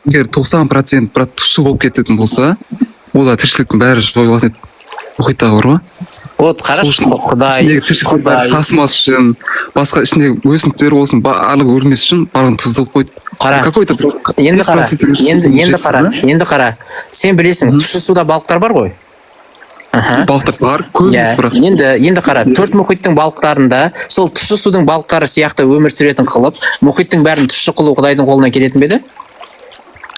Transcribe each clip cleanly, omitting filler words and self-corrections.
егер 90% брат тұщы болып кететін болса, онда тіршіліктің бәрі жойылатын еді. Мұхиттағы бар ғой. Вот қарашы, Құдай, ішіндегі тіршіліктің бәрі сасымас үшін, басқа ішіндегі өсімдіктер болсын, барлығы өлмес үшін барлығын тұздырып қойды. Қара. Какой-то Енді қара. Сен білесің, тұщы суда балықтар бар ғой. Балықтар бар, көп емес бірақ. Енді қара, 4 мұхиттың балықтарында сол тұщы судың балықтары сияқты өмір сүретін қылып, мұхиттың бәрін тұщы қылу Құдайдың қолынан келетін бе еді?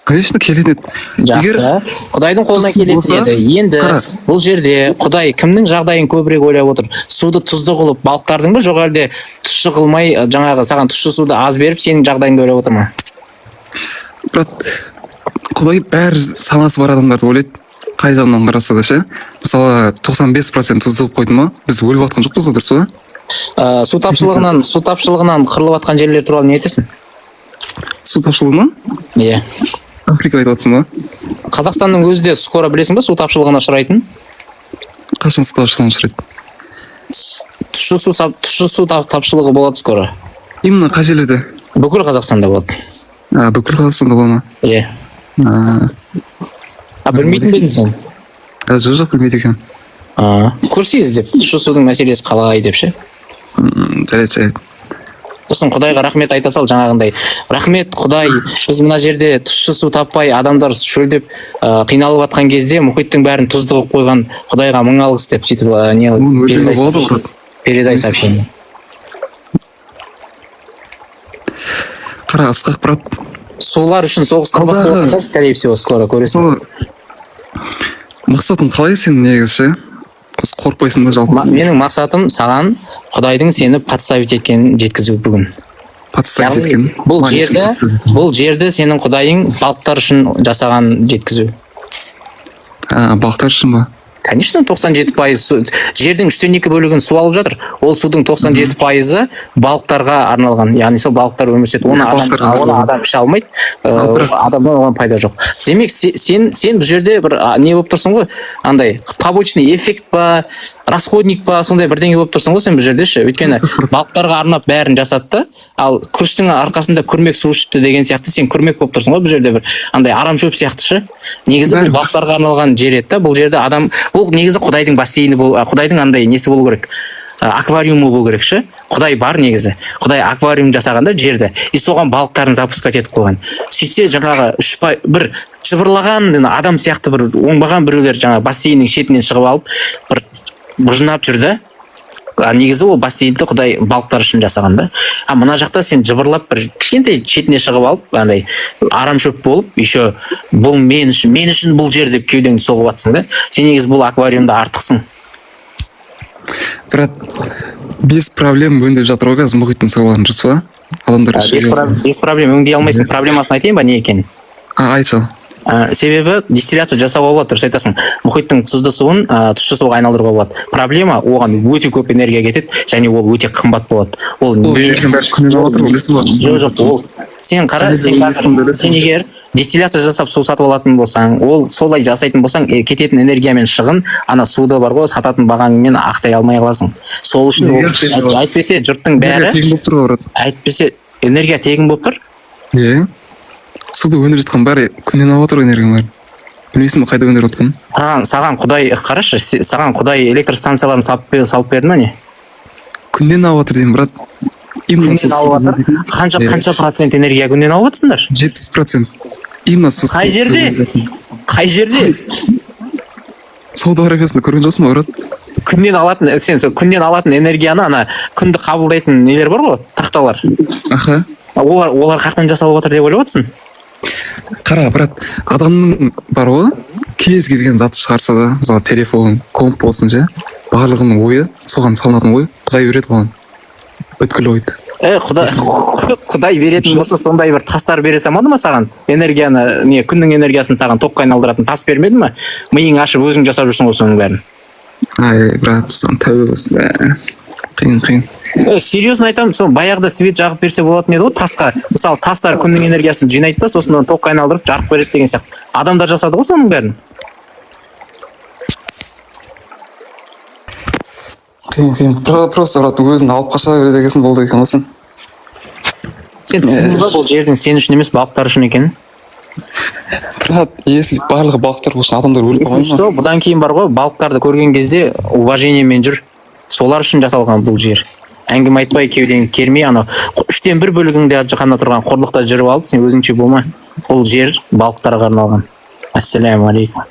Конечно, келетін еді. Жақсы. Құдайдың қолынан келетін еді. Енді бұл жерде Құдай кімнің жағдайын көбірек ойлап отыр? Суды тұзды қылып балықтардың ба, жоқ әлде тұщы қылмай, жаңағы саған тұщы суды аз беріп, сенің жағдайыңды ойлап отыр ма? Брат, Құдай бәрі санасы бар адамдарды ойлайды. Қай жағынан қараса да ше. Мысалы 95% тұздырып қойды ма? Біз өліп жатқан жоқпыз ғой, дұрыс па? Су тапшылығынан қырылып жатқан жерлер туралы не айтасың? Су тапшылығынан? Иә. Африка айтып жатсың ба? Қазақстанның өзі де скоро білесің ба су тапшылығына ұшырайтын? Қашан су тапшылығына ұшырайды? Тұщы су тапшылығы болады скоро. Именно қай жерлерде? Бүкіл Қазақстанда болады. Бүкіл Қазақстанда бола ма? Иә. Білмейтін бе едің сен? Жоқ, білмейді екен. Көрсеңіз деп, тұщы судың мәселесі қалай деп ше? Жарайды. Сосын Құдайға рахмет айта сал, жаңағындай. Рахмет Құдай, біз мына жерде тұщы су таппай, адамдар шөлдеп қиналып жатқан кезде мұхиттың бәрін тұзды қылып қойған Құдайға мың алғыс деп сөйтіп передай сообщение. Қара, Ысқақ брат. Сулар үшін соғыстар басталатын шығар, скорее всего, скоро көресің. Мақсатың қалай сенің негізі ше? Қорықпайсың ба жалпы? Менің мақсатым саған Құдайдың сені подставить еткенін жеткізу бүгін. Подставить еткенін? Бұл жерді сенің Құдайың балықтар үшін жасаған жеткізу. Балықтар үшін ба? Конечно, 97% жердің 3/2 бөлігін су алып жатыр. Ол судың 97%-ы балықтарға арналған. Яғни сол балықтар өмір сүреді. Оны адам іше алмайды. Адамнан оған пайда жоқ. Демек, сен бұл жерде бір не болып тұрсың ғой? Андай побочный эффект па, расходник па, сондай бірдеңе болып тұрсың ғой сен бұл жерде ше. Өйткені балықтарға арнап бәрін жасатты, ал күріштің арқасында күрмек су ішті деген сияқты сен күрмек болып тұрсың ғой бұл жерде бір андай арам шөп сияқты ше. Негізі бұл балықтарға арналған жер еді. Бұл жерде адам, бұл негізі Құдайдың бассейні, Құдайдың андай несі болу керек, аквариумы болу керек ше. Құдай бар негізі. Құдай аквариум жасағанда жерді, и соған балықтарын запускать етіп қойған. Сөйтсе жаңағы бір жыбырлаған адам сияқты бір оңбаған біреулер жаңағы бассейннің шетінен шығып алып бір быжынап жүрді. Негізі ол бассейнді Құдай балықтар үшін жасаған да. Мына жақта сен жыбырлап бір кішкентай шетіне шығып алып, андай арам шөп болып, еще бұл мен үшін бұл жер деп кеудеңді соғып жатсың да. Сен негізі бұл аквариумда артықсың. Брат, без проблем өңдеп жатыр ғой қазір мұхиттың суларын, дұрыс па? Адамдар без проблем өңдей алмайсың. Проблемасын айтайын ба, не екенін? Айтшы. Себебі дистилляция жасауға болады, дұрыс айтасың. Мұхиттың тұзды суын тұщы суға айналдыруға болады. Проблема, оған өте көп энергия кетеді, және ол өте қымбат болады. Ол сен қара, сен егер дистилляция жасап су сатып алатын болсаң, ол солай жасайтын болсаң, кететін энергиямен шығын, ана суды бар ғой, сататын бағаңмен ақтай алмай қаласың. Сол үшін әйтпесе жұрттың бәрі, әйтпесе энергия тегін болып тұр. Иә. Суды өндіріп жатқан бәрі күннен алып отыр энергияның бәрін. Білмейсің ба қайда өндіріп жатқанын? Саған Құдай, қарашы, саған Құдай электр станцияларын салып берді ма не? Күннен алып отыр деймін, брат. Қанша процент энергия күннен алып жатсыңдар? 70%. Именно су. Қай жерде? Сауд Арабиясында көрген жоқсың ба, брат? Күннен алатын энергияны ана күнді қабылдайтын нелер бар ғой, тақталар. Аха. Олар қақтан жасалып отыр деп ойлап отырсың? Қара, брат, адамның бар ғой, кез келген зат шығарса да, мысалы телефон, комп болсын же, барлығының ойы, соған салынатын ой, Құдай береді оған. Өткіл ойды. Құдай беретін болса, сондай бір тастар бере салмады ма саған? Энергияны, күннің энергиясын саған топқа айналдыратын тас бермеді ма? Миың ашып өзің жасап жүрсің ғой соның бәрін. Брат, тәубе болсын. Қиын. Серьезно айтамын, сол баяғыда свет жағып берсе болатын еді ғой тасқа. Мысалы, тастар күннің энергиясын жинайды да, сосын оны топқа айналдырып жарық береді деген сияқты. Адамдар жасады ғой соның бәрін. Қиын. Просто брат, өзін алып қаша береді екенсің, болды екен болсын. Сен түсіндің ба бұл жердің сен үшін емес балықтар үшін екенін? брат, если барлығы балықтар болса адамдар өліп Если қалмай что, бұдан кейін бар ғой, балықтарды көрген кезде уважениемен жүр. Солар үшін жасалған бұл жер. Әңгіме айтпай, кеудең кермей, анау 1/3 бөлігіңде ғана тұрған қорлықта жүріп алып, сен өзіңше болма. Бұл жер балықтарға арналған. Ассаламу алейкум.